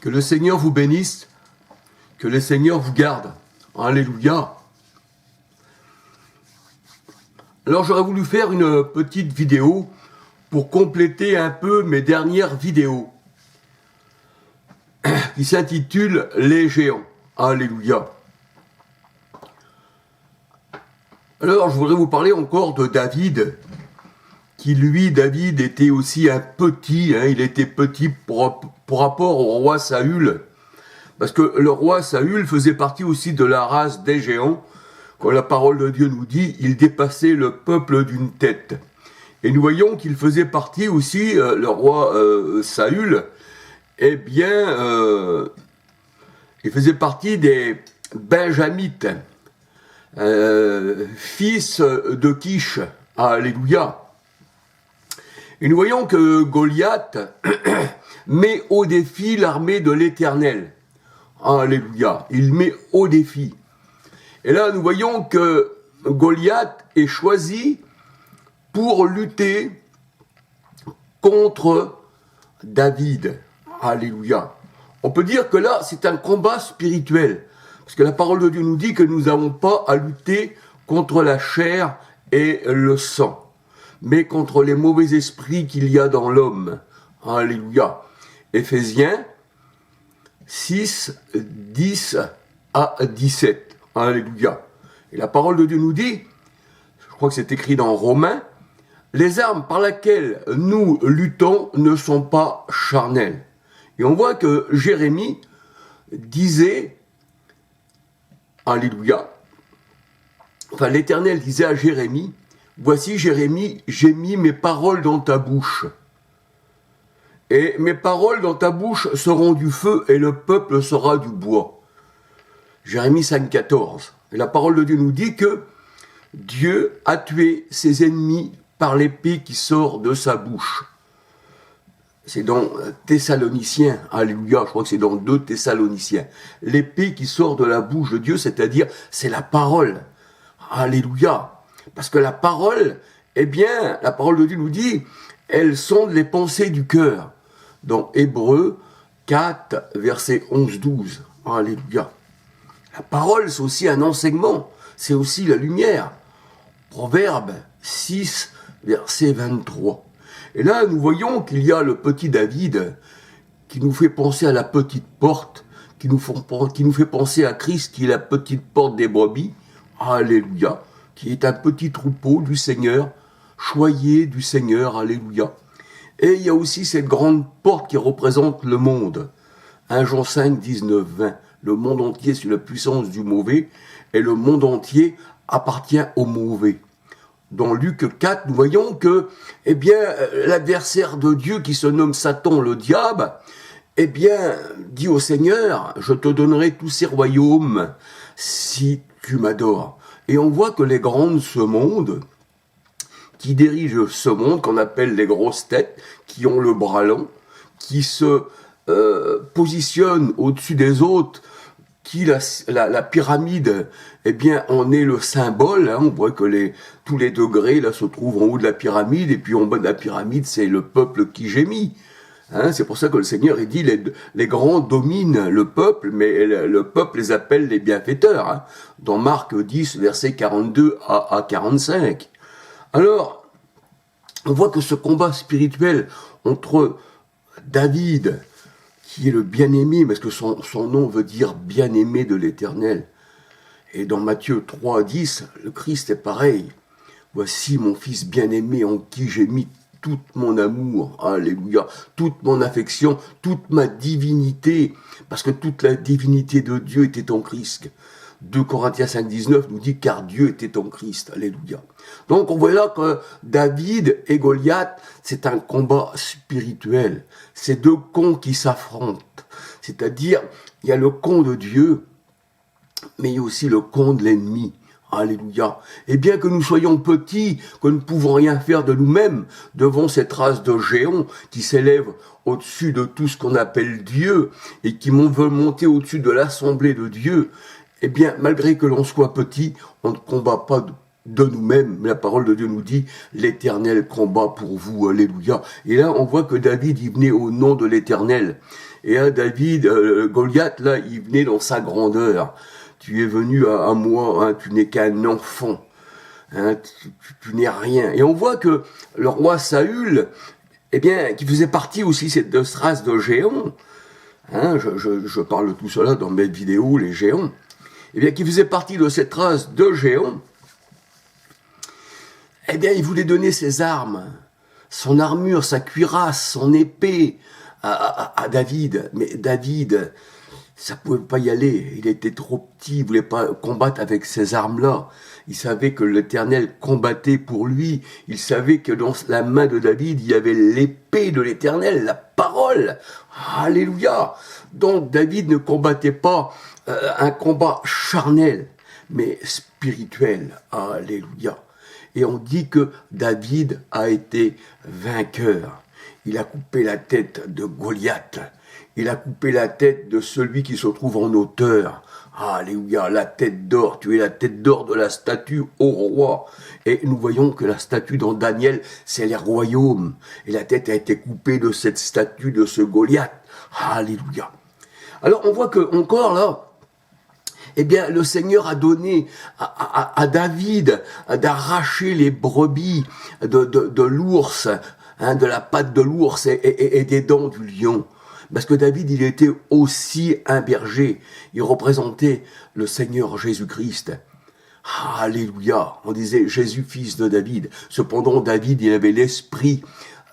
Que le Seigneur vous bénisse, que le Seigneur vous garde. Alléluia. Alors j'aurais voulu faire une petite vidéo pour compléter un peu mes dernières vidéos qui s'intitule Les géants. Alléluia. Alors je voudrais vous parler encore de David, qui lui, David, était aussi un petit, il était petit pour rapport au roi Saül, parce que le roi Saül faisait partie aussi de la race des géants. Quand la parole de Dieu nous dit, il dépassait le peuple d'une tête. Et nous voyons qu'il faisait partie aussi, le roi Saül, eh bien, il faisait partie des Benjamites, fils de Kish. Alléluia. Et nous voyons que Goliath met au défi l'armée de l'Éternel. Alléluia. Il met au défi. Et là, nous voyons que Goliath est choisi pour lutter contre David. Alléluia. On peut dire que là, c'est un combat spirituel. Parce que la parole de Dieu nous dit que nous n'avons pas à lutter contre la chair et le sang, mais contre les mauvais esprits qu'il y a dans l'homme. Alléluia. Éphésiens 6, 10 à 17. Alléluia. Et la parole de Dieu nous dit, je crois que c'est écrit dans Romains, les armes par lesquelles nous luttons ne sont pas charnelles. Et on voit que Jérémie disait, Alléluia, enfin l'Éternel disait à Jérémie, voici Jérémie, j'ai mis mes paroles dans ta bouche. Et mes paroles dans ta bouche seront du feu et le peuple sera du bois. Jérémie 5, 14. Et la parole de Dieu nous dit que Dieu a tué ses ennemis par l'épée qui sort de sa bouche. C'est dans Thessaloniciens, alléluia, je crois que c'est dans 2 Thessaloniciens. L'épée qui sort de la bouche de Dieu, c'est-à-dire, c'est la parole. Alléluia. Parce que la parole, eh bien, la parole de Dieu nous dit, elles sonde les pensées du cœur. Dans Hébreux 4, versets 11-12. Alléluia. La parole, c'est aussi un enseignement, c'est aussi la lumière. Proverbe 6, verset 23. Et là, nous voyons qu'il y a le petit David qui nous fait penser à la petite porte, qui nous fait penser à Christ qui est la petite porte des brebis. Alléluia. Qui est un petit troupeau du Seigneur, choyé du Seigneur. Alléluia. Et il y a aussi cette grande porte qui représente le monde. 1 Jean 5, 19, 20. Le monde entier sous la puissance du mauvais, et le monde entier appartient au mauvais. Dans Luc 4, nous voyons que, eh bien, l'adversaire de Dieu qui se nomme Satan, le diable, eh bien, dit au Seigneur, je te donnerai tous ces royaumes si tu m'adores. Et on voit que les grands de ce monde, qui dirigent ce monde, qu'on appelle les grosses têtes, qui ont le bras long, qui se positionnent au-dessus des autres, qui la pyramide, eh bien, en est le symbole. On voit que tous les degrés là se trouvent en haut de la pyramide, et puis en bas de la pyramide, c'est le peuple qui gémit. C'est pour ça que le Seigneur, il dit, les grands dominent le peuple, mais le peuple les appelle les bienfaiteurs. Dans Marc 10, versets 42 à 45. Alors, on voit que ce combat spirituel entre David, qui est le bien-aimé, parce que son nom veut dire bien-aimé de l'Éternel. Et dans Matthieu 3, 10, le Christ est pareil. Voici mon fils bien-aimé en qui j'ai mis tout mon amour, alléluia, toute mon affection, toute ma divinité, parce que toute la divinité de Dieu était en Christ. 2 Corinthiens 5, 19 nous dit car Dieu était en Christ, alléluia. Donc on voit là que David et Goliath, c'est un combat spirituel. C'est deux camps qui s'affrontent. C'est-à-dire, il y a le camp de Dieu, mais il y a aussi le camp de l'ennemi. Alléluia. Et bien que nous soyons petits, que nous ne pouvons rien faire de nous-mêmes devant cette race de géants qui s'élève au-dessus de tout ce qu'on appelle Dieu et qui veut monter au-dessus de l'assemblée de Dieu, eh bien, malgré que l'on soit petit, on ne combat pas de nous-mêmes. La parole de Dieu nous dit, l'Éternel combat pour vous, alléluia. Et là, on voit que David, il venait au nom de l'Éternel. Et hein, David, Goliath, là, il venait dans sa grandeur. Tu es venu à moi, hein, tu n'es qu'un enfant. Hein, tu n'es rien. Et on voit que le roi Saül, eh bien, qui faisait partie aussi de cette race de géants, hein, je parle de tout cela dans mes vidéos, les géants, eh bien, qui faisait partie de cette race de géants, eh bien, il voulait donner ses armes, son armure, sa cuirasse, son épée à David. Mais David, ça pouvait pas y aller. Il était trop petit, il voulait pas combattre avec ces armes-là. Il savait que l'Éternel combattait pour lui. Il savait que dans la main de David, il y avait l'épée de l'Éternel, la parole. Alléluia. Donc David ne combattait pas un combat charnel, mais spirituel. Alléluia. Et on dit que David a été vainqueur. Il a coupé la tête de Goliath. Il a coupé la tête de celui qui se trouve en hauteur. Alléluia, la tête d'or. Tu es la tête d'or de la statue au roi. Et nous voyons que la statue dans Daniel, c'est les royaumes. Et la tête a été coupée de cette statue de ce Goliath. Alléluia. Alors on voit que encore là, eh bien, le Seigneur a donné à David d'arracher les brebis de l'ours, hein, de la patte de l'ours et des dents du lion. Parce que David, il était aussi un berger. Il représentait le Seigneur Jésus-Christ. Alléluia. On disait Jésus, fils de David. Cependant, David, il avait l'esprit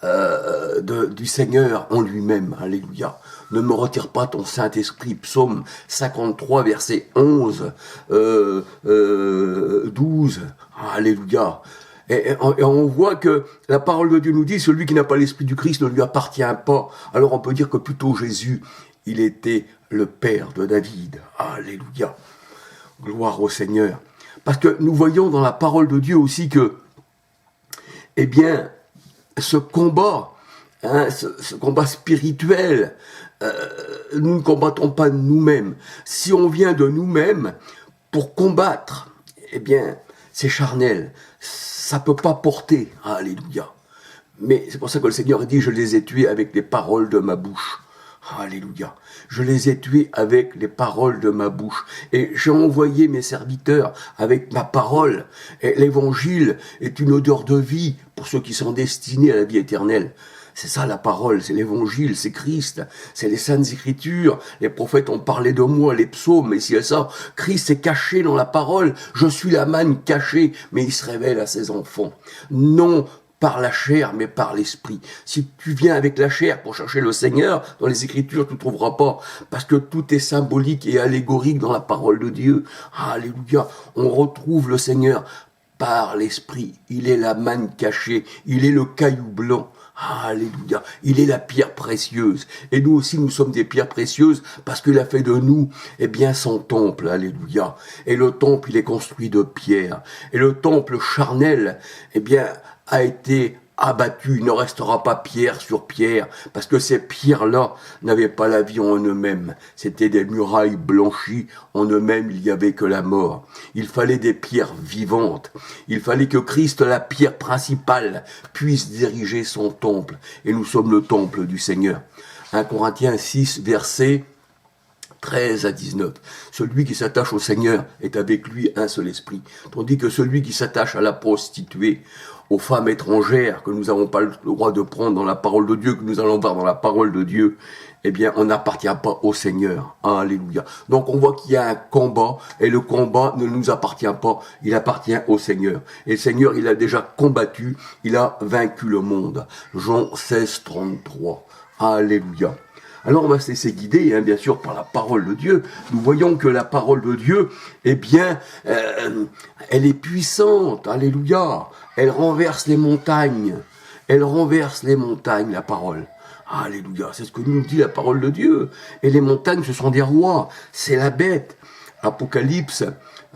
du Seigneur en lui-même. Alléluia. Ne me retire pas ton Saint-Esprit. Psaume 53, verset 11, 12. Alléluia. Et on voit que la parole de Dieu nous dit, celui qui n'a pas l'Esprit du Christ ne lui appartient pas. Alors on peut dire que plutôt Jésus, il était le Père de David. Alléluia. Gloire au Seigneur. Parce que nous voyons dans la parole de Dieu aussi que, eh bien, ce combat, hein, ce combat spirituel, nous ne combattons pas nous-mêmes. Si on vient de nous-mêmes pour combattre, eh bien, c'est charnel. Ça peut pas porter. Alléluia. Mais c'est pour ça que le Seigneur dit, je les ai tués avec les paroles de ma bouche. Alléluia. Je les ai tués avec les paroles de ma bouche. Et j'ai envoyé mes serviteurs avec ma parole. Et l'évangile est une odeur de vie pour ceux qui sont destinés à la vie éternelle. C'est ça la parole, c'est l'évangile, c'est Christ, c'est les saintes écritures. Les prophètes ont parlé de moi, les psaumes, et si et ça, Christ est caché dans la parole. Je suis la manne cachée, mais il se révèle à ses enfants. Non par la chair, mais par l'esprit. Si tu viens avec la chair pour chercher le Seigneur, dans les Écritures, tu ne trouveras pas, parce que tout est symbolique et allégorique dans la parole de Dieu. Alléluia. On retrouve le Seigneur par l'esprit. Il est la manne cachée, il est le caillou blanc. Alléluia. Il est la pierre précieuse. Et nous aussi, nous sommes des pierres précieuses parce qu'il a fait de nous, eh bien, son temple. Alléluia. Et le temple, il est construit de pierre. Et le temple charnel, eh bien, a été abattu. Il ne restera pas pierre sur pierre parce que ces pierres-là n'avaient pas la vie en eux-mêmes. C'était des murailles blanchies. En eux-mêmes, il n'y avait que la mort. Il fallait des pierres vivantes. Il fallait que Christ, la pierre principale, puisse diriger son temple. Et nous sommes le temple du Seigneur. 1 Corinthiens 6, verset 13 à 19. Celui qui s'attache au Seigneur est avec lui un seul esprit. Tandis que celui qui s'attache à la prostituée, aux femmes étrangères que nous n'avons pas le droit de prendre dans la parole de Dieu, que nous allons voir dans la parole de Dieu, eh bien, on n'appartient pas au Seigneur. Alléluia. Donc, on voit qu'il y a un combat, et le combat ne nous appartient pas, il appartient au Seigneur. Et le Seigneur, il a déjà combattu, il a vaincu le monde. Jean 16, 33. Alléluia. Alors on va se laisser guider, hein, bien sûr, par la parole de Dieu. Nous voyons que la parole de Dieu, eh bien, elle est puissante, alléluia. Elle renverse les montagnes. Elle renverse les montagnes, la parole. Alléluia, c'est ce que nous dit la parole de Dieu. Et les montagnes, ce sont des rois, c'est la bête. Apocalypse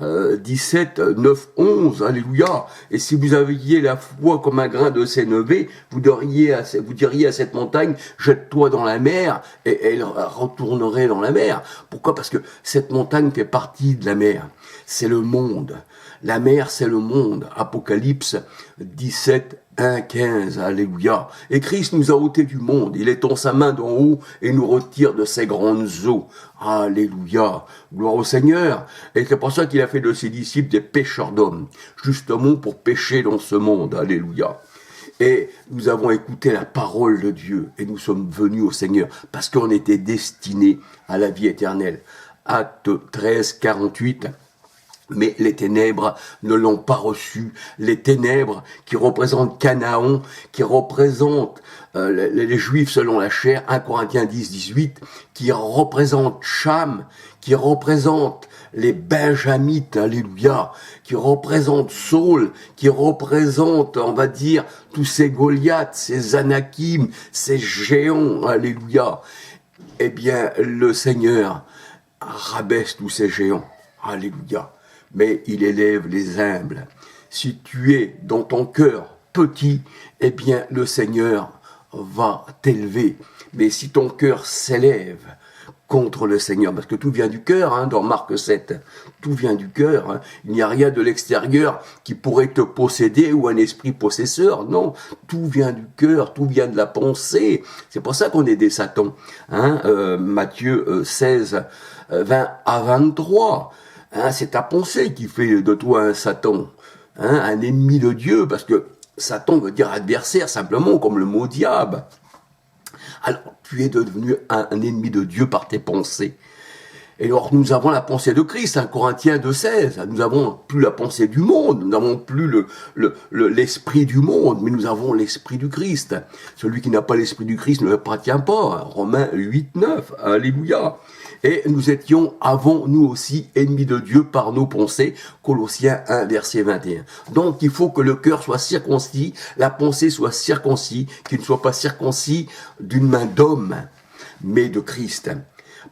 17, 9, 11, alléluia. Et si vous aviez la foi comme un grain de sénévé, vous diriez à cette montagne, jette-toi dans la mer, et elle retournerait dans la mer. Pourquoi ? Parce que cette montagne fait partie de la mer. C'est le monde. La mer, c'est le monde. Apocalypse 17, 1, 15. Alléluia. Et Christ nous a ôtés du monde. Il étend sa main d'en haut et nous retire de ses grandes eaux. Alléluia. Gloire au Seigneur. Et c'est pour ça qu'il a fait de ses disciples des pêcheurs d'hommes. Justement pour pêcher dans ce monde. Alléluia. Et nous avons écouté la parole de Dieu et nous sommes venus au Seigneur parce qu'on était destinés à la vie éternelle. Acte 13, 48. Mais les ténèbres ne l'ont pas reçu. Les ténèbres qui représentent Canaan, qui représentent les Juifs selon la chair, 1 Corinthiens 10, 18, qui représentent Cham, qui représentent les Benjamites, alléluia, qui représentent Saul, qui représentent, on va dire, tous ces Goliaths, ces Anakim, ces géants, alléluia. Eh bien, le Seigneur rabaisse tous ces géants, alléluia. Mais il élève les humbles. Si tu es dans ton cœur petit, eh bien le Seigneur va t'élever. Mais si ton cœur s'élève contre le Seigneur, parce que tout vient du cœur, dans Marc 7, tout vient du cœur. Il n'y a rien de l'extérieur qui pourrait te posséder ou un esprit possesseur. Non, tout vient du cœur, tout vient de la pensée. C'est pour ça qu'on est des Satans. Matthieu 16, 20 à 23. C'est ta pensée qui fait de toi un Satan, un ennemi de Dieu, parce que Satan veut dire adversaire, simplement, comme le mot diable. Alors, tu es devenu un ennemi de Dieu par tes pensées. Et alors, nous avons la pensée de Christ, 1 Corinthiens 2,16. Nous n'avons plus la pensée du monde, nous n'avons plus l'esprit du monde, mais nous avons l'esprit du Christ. Celui qui n'a pas l'esprit du Christ ne l'appartient pas. Romains 8, 9. Alléluia. Et nous étions avant nous aussi ennemis de Dieu par nos pensées, Colossiens 1, verset 21. Donc il faut que le cœur soit circoncis, la pensée soit circoncis, qu'il ne soit pas circoncis d'une main d'homme, mais de Christ.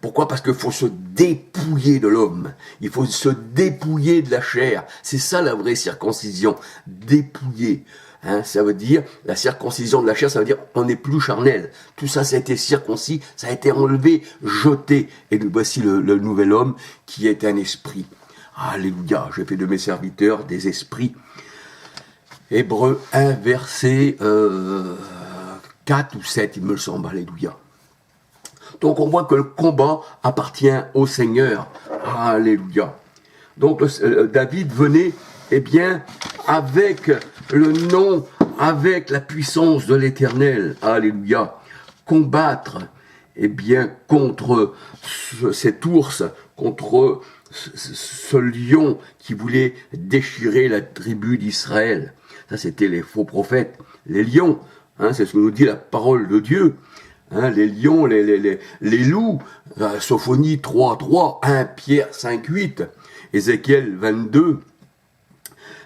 Pourquoi ? Parce qu'il faut se dépouiller de l'homme, il faut se dépouiller de la chair. C'est ça la vraie circoncision, dépouiller. Ça veut dire, la circoncision de la chair, ça veut dire, on n'est plus charnel. Tout ça, ça a été circoncis, ça a été enlevé, jeté. Et nous voici le nouvel homme qui est un esprit. Alléluia, j'ai fait de mes serviteurs des esprits. Hébreux 1, verset 4 ou 7, il me semble, alléluia. Donc on voit que le combat appartient au Seigneur. Alléluia. Donc David venait, avec le nom, avec la puissance de l'Éternel, alléluia, combattre, contre cet ours, contre ce lion qui voulait déchirer la tribu d'Israël. Ça, c'était les faux prophètes, les lions, c'est ce que nous dit la parole de Dieu. Les lions, les loups, Sophonie 3, 3, 1 Pierre 5, 8, Ézéchiel 22,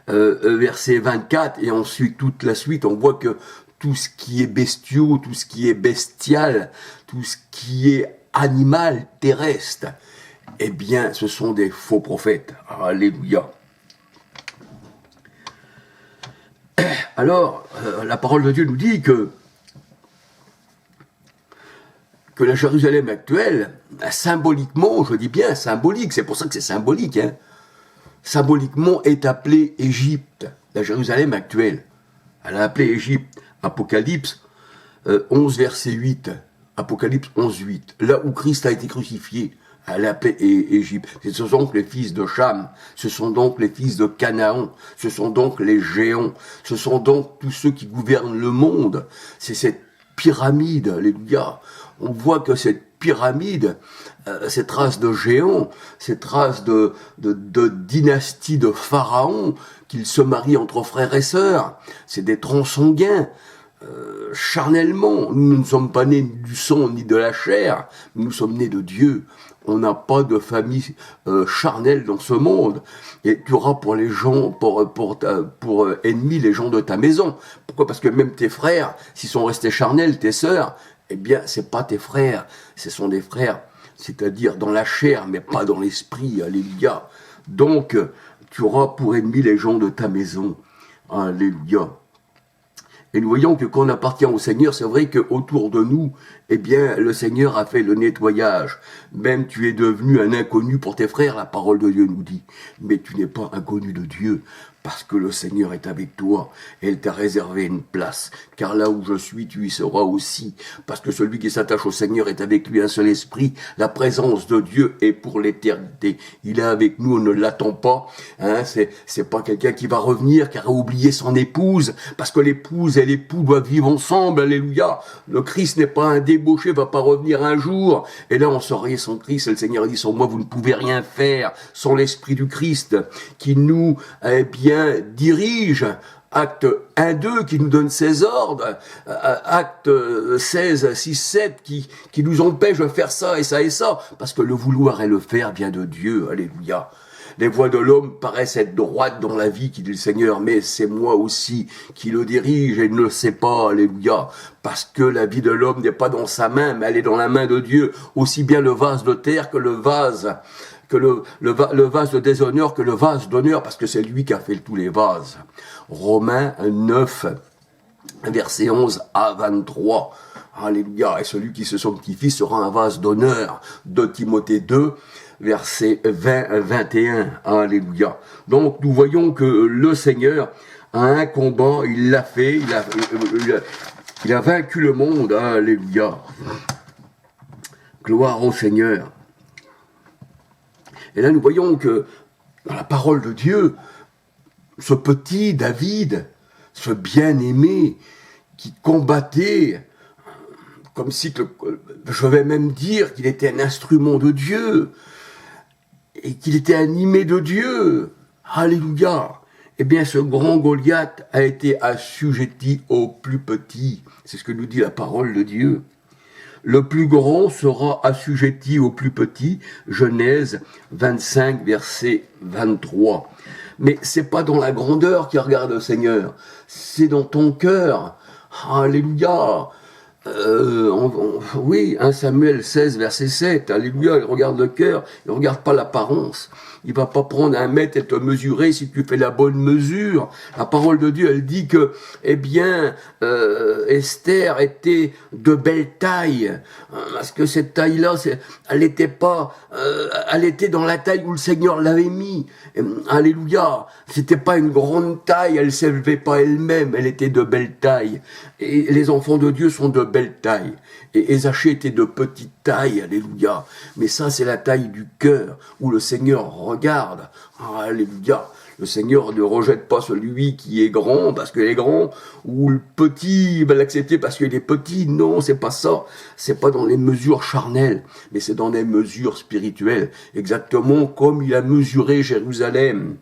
verset 24, et ensuite toute la suite, on voit que tout ce qui est bestiaux, tout ce qui est bestial, tout ce qui est animal terrestre, ce sont des faux prophètes. Alléluia. Alors, la parole de Dieu nous dit que la Jérusalem actuelle, symboliquement, je dis bien symbolique, c'est pour ça que c'est symbolique, symboliquement est appelée Égypte, la Jérusalem actuelle. Elle a appelé Égypte, Apocalypse 11, verset 8, Apocalypse 11, 8, là où Christ a été crucifié, elle a appelé Égypte. Ce sont donc les fils de Cham, ce sont donc les fils de Canaan, ce sont donc les géants, ce sont donc tous ceux qui gouvernent le monde. C'est cette pyramide, alléluia. On voit que cette pyramide, cette race de géants, cette race de dynastie de pharaons, qu'ils se marient entre frères et sœurs, c'est des troncs sanguins. Charnellement, nous ne sommes pas nés du sang ni de la chair, nous sommes nés de Dieu. On n'a pas de famille charnelle dans ce monde. Et tu auras pour les gens, pour ennemis les gens de ta maison. Pourquoi ? Parce que même tes frères, s'ils sont restés charnels, tes sœurs, c'est pas tes frères, ce sont des frères, c'est-à-dire dans la chair, mais pas dans l'esprit, alléluia. Donc, tu auras pour ennemis les gens de ta maison, alléluia. Et nous voyons que quand on appartient au Seigneur, c'est vrai qu'autour de nous, eh bien, le Seigneur a fait le nettoyage. Même tu es devenu un inconnu pour tes frères, la parole de Dieu nous dit. Mais tu n'es pas inconnu de Dieu, parce que le Seigneur est avec toi, et il t'a réservé une place. Car là où je suis, tu y seras aussi. Parce que celui qui s'attache au Seigneur est avec lui un seul esprit. La présence de Dieu est pour l'éternité. Il est avec nous, on ne l'attend pas. Hein, c'est pas quelqu'un qui va revenir, qui a oublié son épouse, parce que l'épouse et l'époux doivent vivre ensemble, alléluia. Le Christ n'est pas un débauché, va pas revenir un jour. Et là, on saurait sans Christ, et le Seigneur dit, sans moi, vous ne pouvez rien faire, sans l'esprit du Christ, qui nous, eh bien, dirige. Acte 1-2 qui nous donne ses ordres, acte 16, 6, 7 qui nous empêche de faire ça et ça et ça, parce que le vouloir et le faire vient de Dieu, alléluia. Les voies de l'homme paraissent être droites dans la vie, qui dit le Seigneur, mais c'est moi aussi qui le dirige et il ne le sait pas, alléluia. Parce que la vie de l'homme n'est pas dans sa main, mais elle est dans la main de Dieu, aussi bien le vase de terre que le vase de déshonneur que le vase d'honneur, parce que c'est lui qui a fait tous les vases. Romains 9, verset 11 à 23. Alléluia. Et celui qui se sanctifie sera un vase d'honneur. De Timothée 2, verset 20 21. Alléluia. Donc nous voyons que le Seigneur a un combat, il l'a fait, il a vaincu le monde. Alléluia. Gloire au Seigneur. Et là, nous voyons que dans la parole de Dieu, ce petit David, ce bien-aimé qui combattait, comme si, je vais même dire qu'il était un instrument de Dieu, et qu'il était animé de Dieu. Alléluia. Eh bien, ce grand Goliath a été assujetti au plus petit. C'est ce que nous dit la parole de Dieu. Le plus grand sera assujetti au plus petit, Genèse 25, verset 23. Mais c'est pas dans la grandeur qu'il regarde le Seigneur, c'est dans ton cœur. Alléluia. Oui, 1 Samuel 16, verset 7, alléluia, il regarde le cœur, il regarde pas l'apparence. Il va pas prendre un mètre et te mesurer si tu fais la bonne mesure. La parole de Dieu, elle dit que, eh bien, Esther était de belle taille. Parce que cette taille-là, elle était dans la taille où le Seigneur l'avait mis. Alléluia. C'était pas une grande taille, elle s'élevait pas elle-même, elle était de belle taille. Et les enfants de Dieu sont de belle taille. Et Zachée était de petite taille, alléluia. Mais ça, c'est la taille du cœur, où le Seigneur regarde. Alléluia. Le Seigneur ne rejette pas celui qui est grand parce qu'il est grand, ou le petit va l'accepter parce qu'il est petit. Non, c'est pas ça. C'est pas dans les mesures charnelles, mais c'est dans les mesures spirituelles. Exactement comme il a mesuré Jérusalem.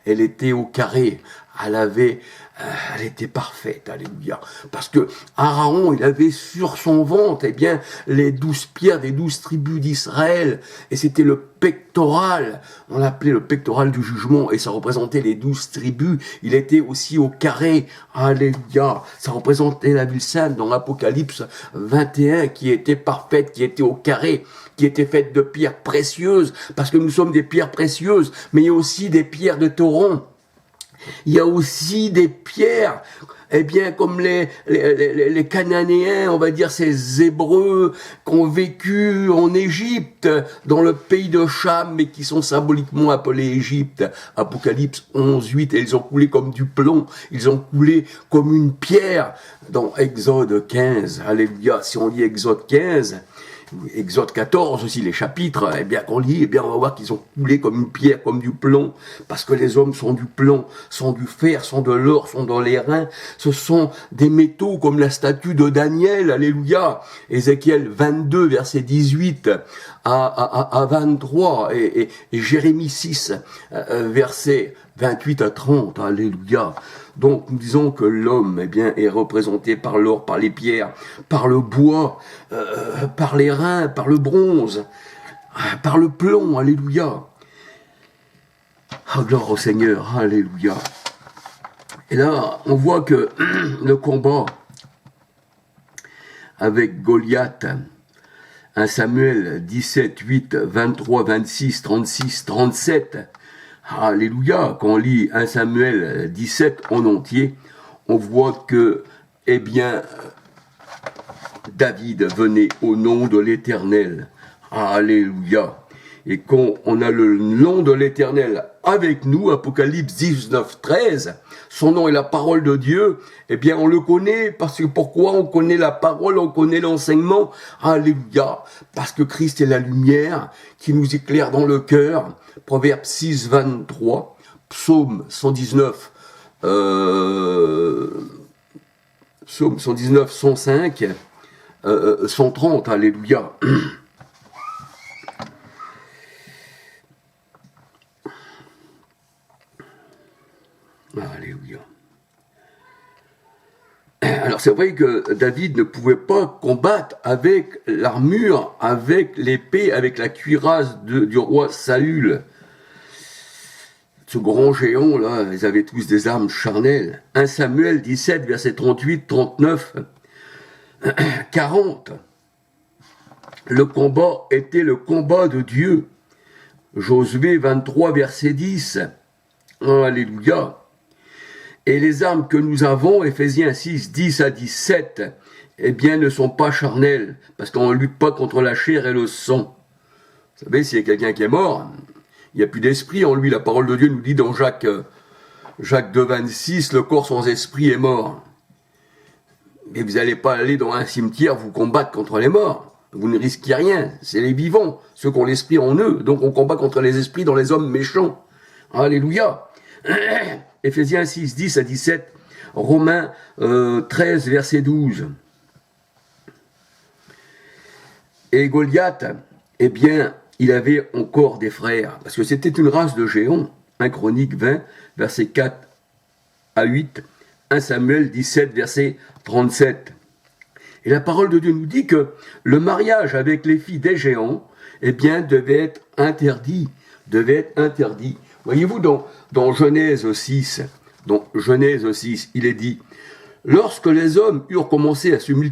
Elle était au carré. Elle était parfaite, alléluia. Parce que Aaron, il avait sur son ventre, eh bien, les 12 pierres des 12 tribus d'Israël. Et c'était le pectoral. On l'appelait le pectoral du jugement. Et ça représentait les 12 tribus. Il était aussi au carré. Alléluia. Ça représentait la ville sainte dans l'Apocalypse 21, qui était parfaite, qui était au carré, qui était faite de pierres précieuses. Parce que nous sommes des pierres précieuses. Mais il y a aussi des pierres de torrent. Il y a aussi des pierres, eh bien, comme les Cananéens, on va dire ces Hébreux qui ont vécu en Égypte, dans le pays de Cham, mais qui sont symboliquement appelés Égypte. Apocalypse 11, 8, et ils ont coulé comme du plomb, ils ont coulé comme une pierre dans Exode 15. Alléluia, si on lit Exode 15... Exode 14 aussi, les chapitres, eh bien, qu'on lit, eh bien, on va voir qu'ils ont coulé comme une pierre, comme du plomb, parce que les hommes sont du plomb, sont du fer, sont de l'or, sont dans les reins, ce sont des métaux comme la statue de Daniel, alléluia, Ézéchiel 22, verset 18 à 23, et Jérémie 6, verset 28 à 30, alléluia. Donc, nous disons que l'homme, eh bien, est représenté par l'or, par les pierres, par le bois, par les reins, par le bronze, par le plomb, alléluia. Ah, gloire au Seigneur, alléluia. Et là, on voit que le combat avec Goliath, 1 Samuel 17, 8, 23, 26, 36, 37, alléluia, quand on lit 1 Samuel 17 en entier, on voit que eh bien, David venait au nom de l'Éternel. Alléluia. Et quand on a le nom de l'Éternel avec nous, Apocalypse 19, 13, son nom est la parole de Dieu, eh bien on le connaît, parce que pourquoi on connaît la parole, on connaît l'enseignement? Alléluia, parce que Christ est la lumière qui nous éclaire dans le cœur. Proverbe 6, 23, Psaume 119, Psaume 119, 105, 130, alléluia. Alléluia. Alors c'est vrai que David ne pouvait pas combattre avec l'armure, avec l'épée, avec la cuirasse du roi Saül. Ce grand géant là, ils avaient tous des armes charnelles. 1 Samuel 17, verset 38, 39, 40. Le combat était le combat de Dieu. Josué 23, verset 10. Alléluia. Et les armes que nous avons, Éphésiens 6, 10 à 17, eh bien, ne sont pas charnelles, parce qu'on ne lutte pas contre la chair et le sang. Vous savez, s'il y a quelqu'un qui est mort, il n'y a plus d'esprit en lui. La parole de Dieu nous dit dans Jacques 2, 26, le corps sans esprit est mort. Mais vous n'allez pas aller dans un cimetière vous combattre contre les morts. Vous ne risquez rien. C'est les vivants, ceux qui ont l'esprit en eux. Donc on combat contre les esprits dans les hommes méchants. Alléluia. Éphésiens 6, 10 à 17, Romains 13, verset 12. Et Goliath, eh bien, il avait encore des frères, parce que c'était une race de géants. 1 Chronique 20, verset 4 à 8, 1 Samuel 17, verset 37. Et la parole de Dieu nous dit que le mariage avec les filles des géants, eh bien, devait être interdit. Voyez-vous, dans Genèse 6, il est dit, lorsque les hommes eurent commencé à se multiplier,